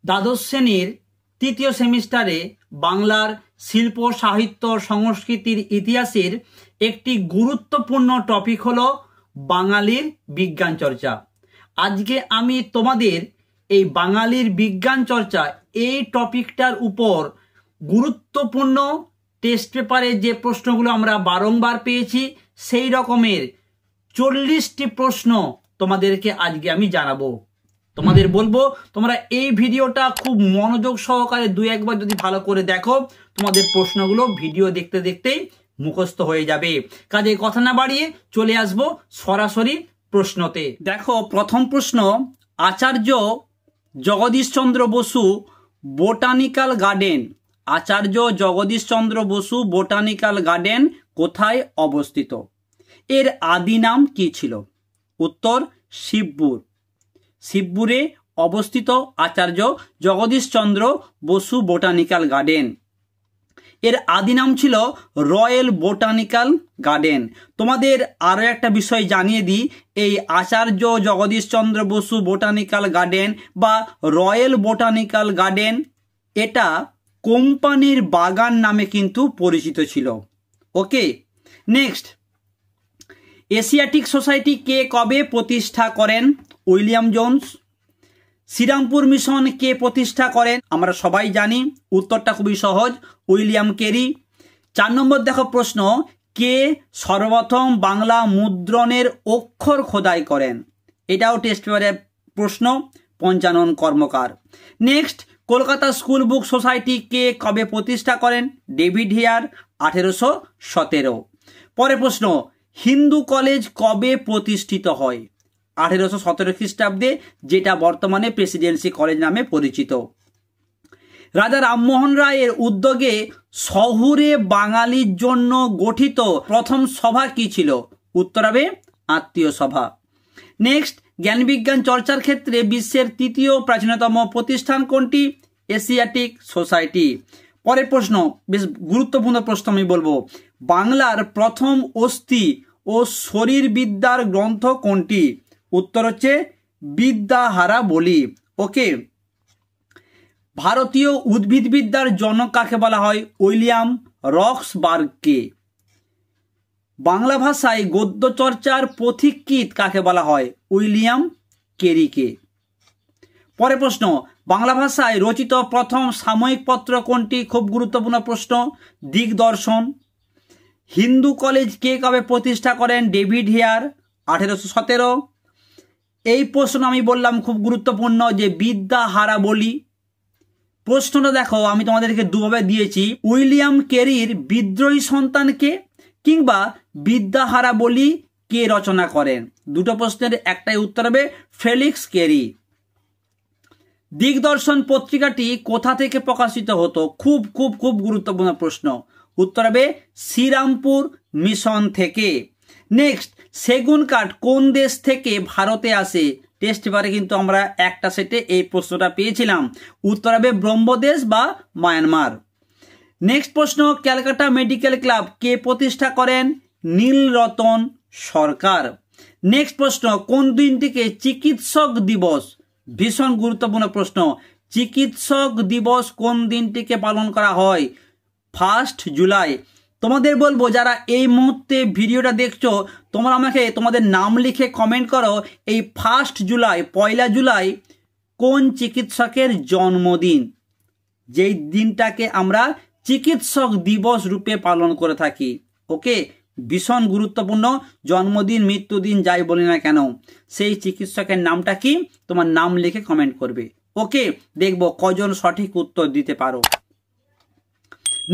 দ্বাদশ শ্রেণীর তৃতীয় সেমিস্টারে বাংলার শিল্প সাহিত্য সংস্কৃতির ইতিহাসের একটি গুরুত্বপূর্ণ টপিক হলো বাঙালির বিজ্ঞান চর্চা। আজকে আমি তোমাদের এই বাঙালির বিজ্ঞান চর্চা এই টপিকটার উপর গুরুত্বপূর্ণ টেস্ট পেপারে যে প্রশ্নগুলো আমরা বারংবার পেয়েছি সেই রকমের 40টি প্রশ্ন তোমাদেরকে আজকে আমি জানাবো। তোমাদের বলবো তোমরা এই ভিডিওটা খুব মনোযোগ সহকারে দুই একবার যদি ভালো করে দেখো, তোমাদের প্রশ্নগুলো ভিডিও দেখতে দেখতেই মুখস্থ হয়ে যাবে। কাজে কথা না বাড়িয়ে চলে আসবো সরাসরি প্রশ্নতে। দেখো, প্রথম প্রশ্ন, আচার্য জগদীশচন্দ্র বসু বোটানিক্যাল গার্ডেন, আচার্য জগদীশচন্দ্র বসু বোটানিক্যাল গার্ডেন কোথায় অবস্থিত? এর আদি নাম কি ছিল? উত্তর শিবপুর। শিবপুরে অবস্থিত আচার্য জগদীশচন্দ্র বসু বোটানিক্যাল গার্ডেন। এর আদি নাম ছিল রয়্যাল বোটানিক্যাল গার্ডেন। তোমাদের আরও একটা বিষয় জানিয়ে দিই, এই আচার্য জগদীশচন্দ্র বসু বোটানিক্যাল গার্ডেন বা রয়্যাল বোটানিক্যাল গার্ডেন এটা কোম্পানির বাগান নামে কিন্তু পরিচিত ছিল। ওকে, নেক্সট, এশিয়াটিক সোসাইটি কে কবে প্রতিষ্ঠা করেন? William Jones. শ্রীরামপুর মিশন কে প্রতিষ্ঠা করেন? আমরা সবাই জানি, উত্তরটা খুবই সহজ, উইলিয়াম কেরি। 4 নম্বর দেখো প্রশ্ন, কে সর্বপ্রথম বাংলা মুদ্রণের অক্ষর খোদাই করেন? এটাও টেস্ট পেপারের প্রশ্ন, Panchanan Karmakar. Next, Kolkata school book society কে কবে প্রতিষ্ঠা করেন? David Hare, 1817। পরের প্রশ্ন, হিন্দু কলেজ কবে প্রতিষ্ঠিত হয়? 1817 খ্রিস্টাব্দে, যেটা বর্তমানে প্রেসিডেন্সি কলেজ নামে পরিচিত। রাজা রামমোহন রায়ের উদ্যোগে শহুরে বাঙালির জন্য গঠিত প্রথম সভা কি ছিল? উত্তর হবে আত্মীয় সভা। নেক্সট, জ্ঞান বিজ্ঞান চর্চার ক্ষেত্রে বিশ্বের তৃতীয় প্রাচীনতম প্রতিষ্ঠান কোনটি? Asiatic society. পরের প্রশ্ন, বেশ গুরুত্বপূর্ণ প্রশ্ন আমি বলবো, বাংলার প্রথম অস্থি ও শরীরবিদ্যার গ্রন্থ কোনটি? উত্তর হচ্ছে বিদ্যাহারাবলী। ওকে, ভারতীয় উদ্ভিদবিদ্যার জনক কাকে বলা হয়? উইলিয়াম রক্সবার্গকে। বাংলা ভাষায় গদ্য চর্চার পথিকৃৎ কাকে বলা হয়? উইলিয়াম কেরিকে। পরের প্রশ্ন, বাংলা ভাষায় রচিত প্রথম সাময়িক পত্র কোনটি? খুব গুরুত্বপূর্ণ প্রশ্ন, দিগদর্শন। হিন্দু কলেজ কে কবে প্রতিষ্ঠা করেন? David Hare, 1817। এই প্রশ্ন আমি বললাম খুব গুরুত্বপূর্ণ, যে বিদ্যাহারাবলী। প্রশ্নটা দেখো, আমি তোমাদেরকে দুভাবে দিয়েছি, উইলিয়াম কেরির বিদ্রোহী সন্তানকে কিংবা বিদ্যাহারাবলী কে রচনা করেন? দুটো প্রশ্নের একটাই উত্তর হবে ফেলিক্স কেরি। দিগদর্শন পত্রিকাটি কোথা থেকে প্রকাশিত হতো? খুব খুব খুব গুরুত্বপূর্ণ প্রশ্ন, উত্তর হবে শ্রীরামপুর মিশন থেকে। নেক্সট, সেগুন কাঠ কোন দেশ থেকে ভারতে আসে? টেস্ট পেপারে কিন্তু আমরা একটা সেটে এই প্রশ্নটা পেয়েছিলাম, উত্তর হবে ব্রহ্মদেশ বা মায়ানমার। নেক্সট প্রশ্ন, ক্যালকাটা মেডিকেল ক্লাব কে প্রতিষ্ঠা করেন? নীলরতন সরকার। নেক্সট প্রশ্ন, কোন দিনটিকে চিকিৎসক দিবস? ভীষণ গুরুত্বপূর্ণ প্রশ্ন, চিকিৎসক দিবস কোন দিনটিকে পালন করা হয়? 1 জুলাই। তোমাদের বলবো, যারা এই মুহূর্তে ভিডিওটা দেখছো, তোমরা আমাকে তোমাদের নাম লিখে কমেন্ট করো, এই 1 জুলাই, 1 জুলাই কোন চিকিৎসকের জন্মদিন, যেই দিনটাকে আমরা চিকিৎসক দিবস রূপে পালন করে থাকি। ওকে, ভীষণ গুরুত্বপূর্ণ, জন্মদিন মৃত্যুদিন যাই বলি না কেন, সেই চিকিৎসকের নামটা কি, তোমার নাম লিখে কমেন্ট করবে। ওকে, দেখবো কজন সঠিক উত্তর দিতে পারো।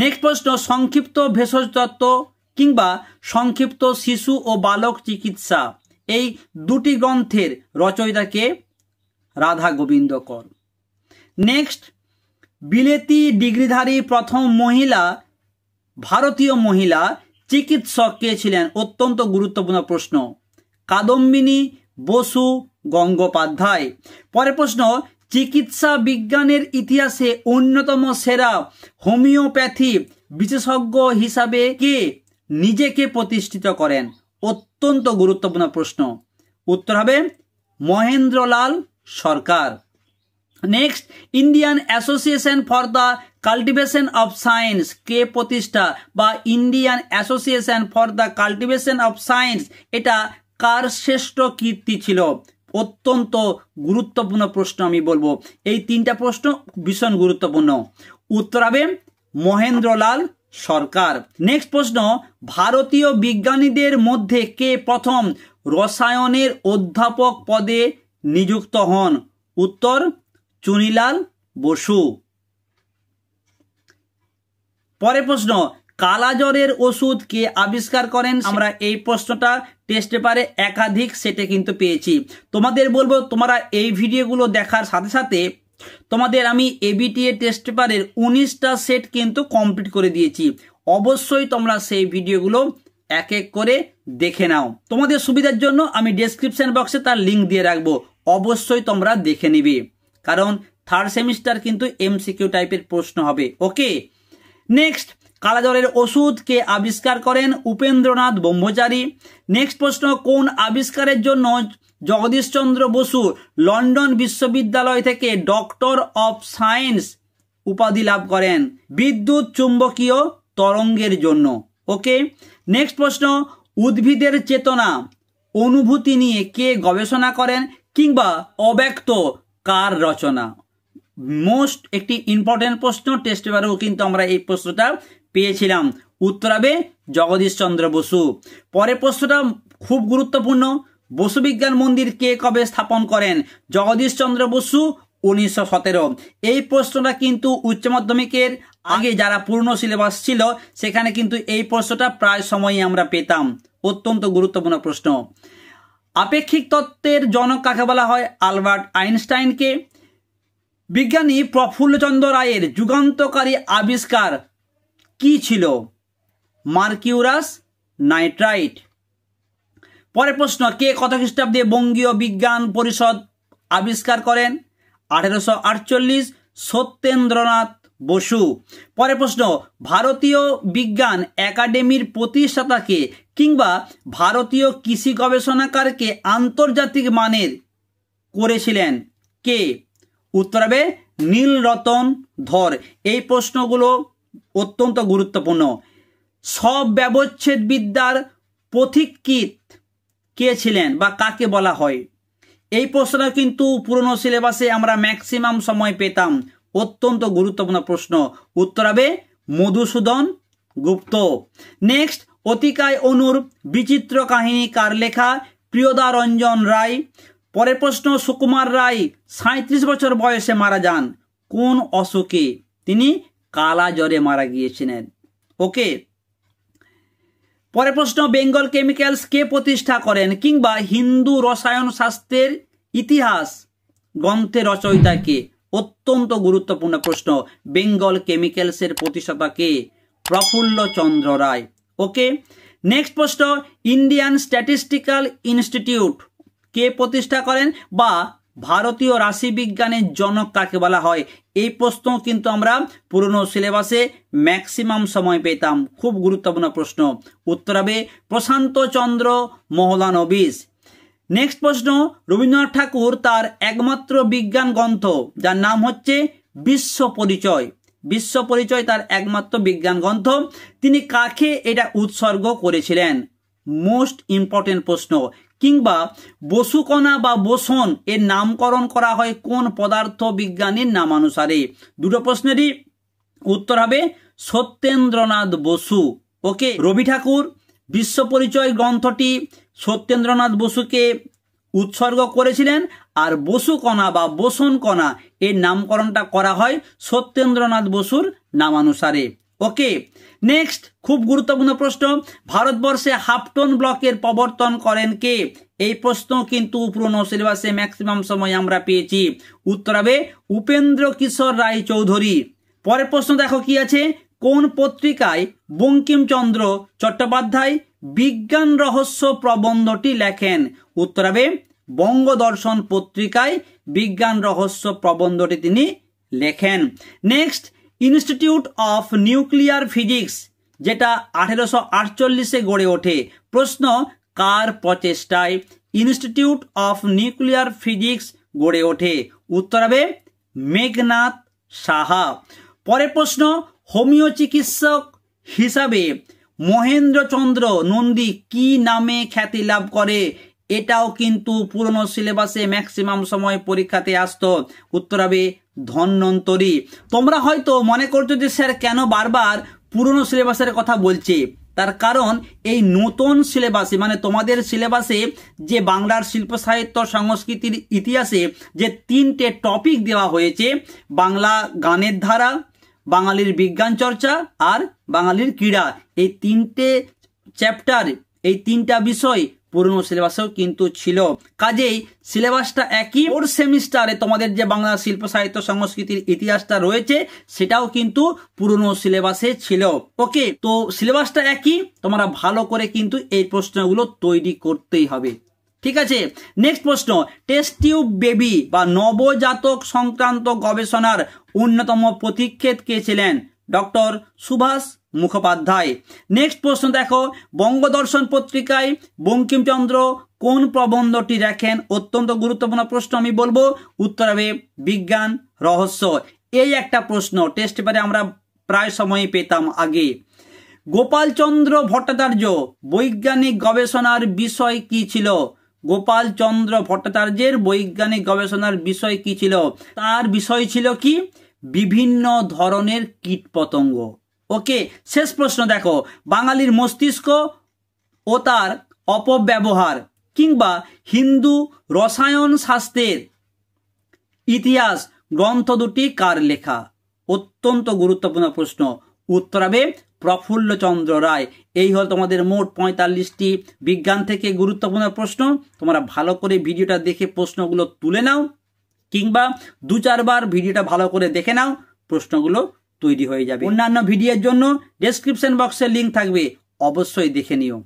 নেক্সট প্রশ্ন, সংক্ষিপ্ত ভেষজ তত্ত্ব কিংবা সংক্ষিপ্ত শিশু ও বালক চিকিৎসা, এই দুটি গ্রন্থের রচয়িতাকে? রাধা গোবিন্দ কর। নেক্সট, বিলেতি ডিগ্রিধারী প্রথম মহিলা ভারতীয় মহিলা চিকিৎসক কে ছিলেন? অত্যন্ত গুরুত্বপূর্ণ প্রশ্ন, কাদম্বিনী বসু গঙ্গোপাধ্যায়। পরের প্রশ্ন, চিকিৎসা বিজ্ঞানের ইতিহাসে অন্যতম সেরা হোমিওপ্যাথি বিশেষজ্ঞ হিসাবে কে নিজেকে প্রতিষ্ঠিত করেন? অত্যন্ত গুরুত্বপূর্ণ প্রশ্ন, উত্তর হবে Mahendralal Sarkar. Next, Indian association for the cultivation of science কে প্রতিষ্ঠা, বা Indian association for the cultivation of science এটা কার শ্রেষ্ঠ কীর্তি ছিল? অত্যন্ত গুরুত্বপূর্ণ প্রশ্ন আমি বলবো। এই তিনটা প্রশ্ন ভীষণ গুরুত্বপূর্ণ। উত্তর হবে মহেন্দ্রলাল সরকার। নেক্সট প্রশ্ন, ভারতীয় বিজ্ঞানীদের মধ্যে কে প্রথম রসায়নের অধ্যাপক পদে নিযুক্ত হন? উত্তর চুনিলাল বসু। পরের প্রশ্ন, কালাজ্বরের ওষুধ কে আবিষ্কার করেন? আমরা এই প্রশ্নটা টেস্ট পেপারে একাধিক সেটে কিন্তু পেয়েছি। তোমাদের বলবো, তোমরা এই ভিডিওগুলো দেখার সাথে সাথে তোমাদের আমি এবিটিএ টেস্ট পেপারের 19টা সেট কিন্তু কমপ্লিট করে দিয়েছি। অবশ্যই তোমরা সেই ভিডিওগুলো এক এক করে দেখে নাও। তোমাদের সুবিধার জন্য আমি ডেসক্রিপশন বক্সে তার লিঙ্ক দিয়ে রাখবো, অবশ্যই তোমরা দেখে নিবে, কারণ থার্ড সেমিস্টার কিন্তু এমসিকিউ টাইপের প্রশ্ন হবে। ওকে, নেক্সট, কালাজ্বরের ওষুধ কে আবিষ্কার করেন? উপেন্দ্রনাথ ব্রহ্মচারী। নেক্সট প্রশ্ন, কোন আবিষ্কারের জন্য জগদীশচন্দ্র বসু লন্ডন বিশ্ববিদ্যালয় থেকে ডক্টর অফ সায়েন্স উপাধি লাভ করেন? বিদ্যুৎ চুম্বকীয় তরঙ্গের জন্য। ওকে, নেক্সট প্রশ্ন, উদ্ভিদের চেতনা অনুভূতি নিয়ে কে গবেষণা করেন, কিংবা অব্যক্ত কার রচনা? মোস্ট একটি ইম্পর্টেন্ট প্রশ্ন, টেস্ট পেপারেও কিন্তু আমরা এই প্রশ্নটা পেয়েছিলাম। উত্তর হবে জগদীশচন্দ্র বসু। পরের প্রশ্নটা খুব গুরুত্বপূর্ণ, বসু বিজ্ঞান মন্দির কে কবে স্থাপন করেন? জগদীশচন্দ্র বসু 1917। এই প্রশ্নটা কিন্তু উচ্চ মাধ্যমিকের আগে যারা পূর্ণ সিলেবাস ছিল সেখানে কিন্তু এই প্রশ্নটা প্রায় সময়ই আমরা পেতাম। অত্যন্ত গুরুত্বপূর্ণ প্রশ্ন। আপেক্ষিক তত্ত্বের জনক কাকে বলা হয়? আলবার্ট আইনস্টাইনকে। বিজ্ঞানী প্রফুল্লচন্দ্র রায়ের যুগান্তকারী আবিষ্কার কি ছিল? Mercurous nitrite. পরের প্রশ্ন, কে কত খ্রিস্টাব্দে বঙ্গীয় বিজ্ঞান পরিষদ আবিষ্কার করেন? 1848। সত্যেন্দ্রনাথ বসু। পরের প্রশ্ন, ভারতীয় বিজ্ঞান একাডেমির প্রতিষ্ঠাতাকে, কিংবা ভারতীয় কৃষি গবেষণাগারকে আন্তর্জাতিক মানের করেছিলেন কে? উত্তর হবে নীলরতন ধর। এই প্রশ্নগুলো অত্যন্ত গুরুত্বপূর্ণ। সব ব্যবচ্ছেদ বিদ্যার পথিকৃৎ কে ছিলেন বা কাকে বলা হয়? এই প্রশ্নটা কিন্তু পুরনো সিলেবাসে আমরা ম্যাক্সিমাম সময় পেতাম। অত্যন্ত গুরুত্বপূর্ণ প্রশ্ন। উত্তর হবে মধুসূদন গুপ্ত। নেক্সট, অতিকায় অনুর বিচিত্র কাহিনী কার লেখা? প্রিয়দা রঞ্জন রায়। পরের প্রশ্ন, সুকুমার রায় 37 বছর বয়সে মারা যান কোন অসুখে? তিনি কালাজ্বরে মারা গিয়েছিলেন। ওকে, পরের প্রশ্ন, বেঙ্গল কেমিক্যালস কে প্রতিষ্ঠা করেন, কিংবা হিন্দু রসায়ন শাস্ত্রের ইতিহাস গ্রন্থের রচয়িতা কে? অত্যন্ত গুরুত্বপূর্ণ প্রশ্ন। বেঙ্গল কেমিক্যালসের প্রতিষ্ঠাতা কে? প্রফুল্লচন্দ্র রায়। ওকে, নেক্সট প্রশ্ন, ইন্ডিয়ান স্ট্যাটিস্টিক্যাল ইনস্টিটিউট কে প্রতিষ্ঠা করেন, বা ভারতীয় রাশি বিজ্ঞানের জনক কাকে বলা হয়? এই প্রশ্ন কিন্তু আমরা পুরনো সিলেবাসে ম্যাক্সিমাম সময় পেতাম। খুব গুরুত্বপূর্ণ প্রশ্ন। উত্তর হবে প্রশান্ত চন্দ্র মহলানবিশ। নেক্সট প্রশ্ন, রবীন্দ্রনাথ ঠাকুর তার একমাত্র বিজ্ঞান গ্রন্থ যার নাম হচ্ছে বিশ্ব পরিচয়, বিশ্ব পরিচয় তার একমাত্র বিজ্ঞান গ্রন্থ, তিনি কাকে এটা উৎসর্গ করেছিলেন? মোস্ট ইম্পর্টেন্ট প্রশ্ন। কিংবা বসুকণা বা বোসন এর নামকরণ করা হয় কোন পদার্থ বিজ্ঞানীর নামানুসারে? দুটো প্রশ্নেরই উত্তর হবে সত্যেন্দ্রনাথ বসু। ওকে, রবি ঠাকুর বিশ্ব পরিচয় গ্রন্থটি সত্যেন্দ্রনাথ বসুকে উৎসর্গ করেছিলেন, আর বসুকণা বা বোসন কণা এর নামকরণটা করা হয় সত্যেন্দ্রনাথ বসুর নামানুসারে। ওকে, নেক্সট খুব গুরুত্বপূর্ণ প্রশ্ন, ভারতবর্ষে হাফটন ব্লকের প্রবর্তন করেন কে? এই প্রশ্ন কিন্তু পুরনো সিলেবাসে ম্যাক্সিমাম সময় আমরা পেয়েছি। উত্তর হবে উপেন্দ্র কিশোর রায় চৌধুরী। পরের প্রশ্ন দেখো কি আছে, কোন পত্রিকায় বঙ্কিমচন্দ্র চট্টোপাধ্যায় বিজ্ঞান রহস্য প্রবন্ধটি লেখেন? উত্তর হবে বঙ্গদর্শন পত্রিকায় বিজ্ঞান রহস্য প্রবন্ধটি তিনি লেখেন। Next, institute of nuclear physics যেটা 1848-এ গড়ে ওঠে, প্রশ্ন কার প্রচেষ্টায় ইনস্টিটিউট অফ নিউক্লিয়ার ফিজিক্স গড়ে ওঠে? উত্তর হবে মেঘনাথ সাহা। পরের প্রশ্ন, হোমিও চিকিৎসক হিসাবে মহেন্দ্রচন্দ্র নন্দী কি নামে খ্যাতি লাভ করে? এটাও কিন্তু পুরনো সিলেবাসে ম্যাক্সিমাম সময় পরীক্ষাতে আসতো। উত্তর হবে ধন্বন্তরী। তোমরা হয়তো মনে করছো যে স্যার কেন বারবার পুরনো সিলেবাসের কথা বলছে, তার কারণ এই নতুন সিলেবাসে মানে তোমাদের সিলেবাসে যে বাংলার শিল্প সাহিত্য সংস্কৃতির ইতিহাসে যে 3টে টপিক দেওয়া হয়েছে, বাংলা গানের ধারা, বাঙালির বিজ্ঞান চর্চা আর বাঙালির ক্রীড়া, এই 3টে চ্যাপ্টার, এই 3টা বিষয় পুরনো সিলেবাসেও কিন্তু ছিল। কাজেই সিলেবাসটা একই। 4 সেমিস্টারে তোমাদের যে বাংলা শিল্প সাহিত্য সংস্কৃতির ইতিহাসটা রয়েছে সেটাও কিন্তু পুরনো সিলেবাসে ছিল। ওকে, তো সিলেবাসটা একই, তোমরা ভালো করে কিন্তু এই প্রশ্নগুলো তৈরি করতেই হবে। ঠিক আছে, নেক্সট প্রশ্ন, টেস্ট টিউব বেবি বা নবজাতক সংক্রান্ত গবেষণার অন্যতম প্রতীক্ষেপ কে ছিলেন? ডক্টর সুভাষ মুখোপাধ্যায়। নেক্সট প্রশ্ন দেখো, বঙ্গদর্শন পত্রিকায় বঙ্কিমচন্দ্র কোন প্রবন্ধটি রাখেন? অত্যন্ত গুরুত্বপূর্ণ প্রশ্ন, আমি বলবো উত্তর হবে বিজ্ঞান রহস্য। এই একটা প্রশ্ন টেস্ট পেপারে আমরা প্রায় সময় পেতাম আগে। গোপালচন্দ্র ভট্টাচার্য বৈজ্ঞানিক গবেষণার বিষয় কি ছিল? গোপালচন্দ্র ভট্টাচার্যের বৈজ্ঞানিক গবেষণার বিষয় কি ছিল? তার বিষয় ছিল কি? বিভিন্ন ধরনের কীটপতঙ্গ। ওকে, শেষ প্রশ্ন দেখো, বাঙালির মস্তিষ্ক ও তার অপব্যবহার কিংবা হিন্দু রসায়ন শাস্ত্রের ইতিহাস গ্রন্থ দুটি কার লেখা? অত্যন্ত গুরুত্বপূর্ণ প্রশ্ন, উত্তর হবে প্রফুল্লচন্দ্র রায়। এই হল তোমাদের মোট 45টি বিজ্ঞান থেকে গুরুত্বপূর্ণ প্রশ্ন। তোমরা ভালো করে ভিডিওটা দেখে প্রশ্নগুলো তুলে নাও, কিংবা 2-4 বার ভিডিওটা ভালো করে দেখে নাও, প্রশ্নগুলো তৈরি হয়ে যাবে। অন্যান্য ভিডিওর জন্য ডেসক্রিপশন বক্সে লিঙ্ক থাকবে, অবশ্যই দেখে নিও।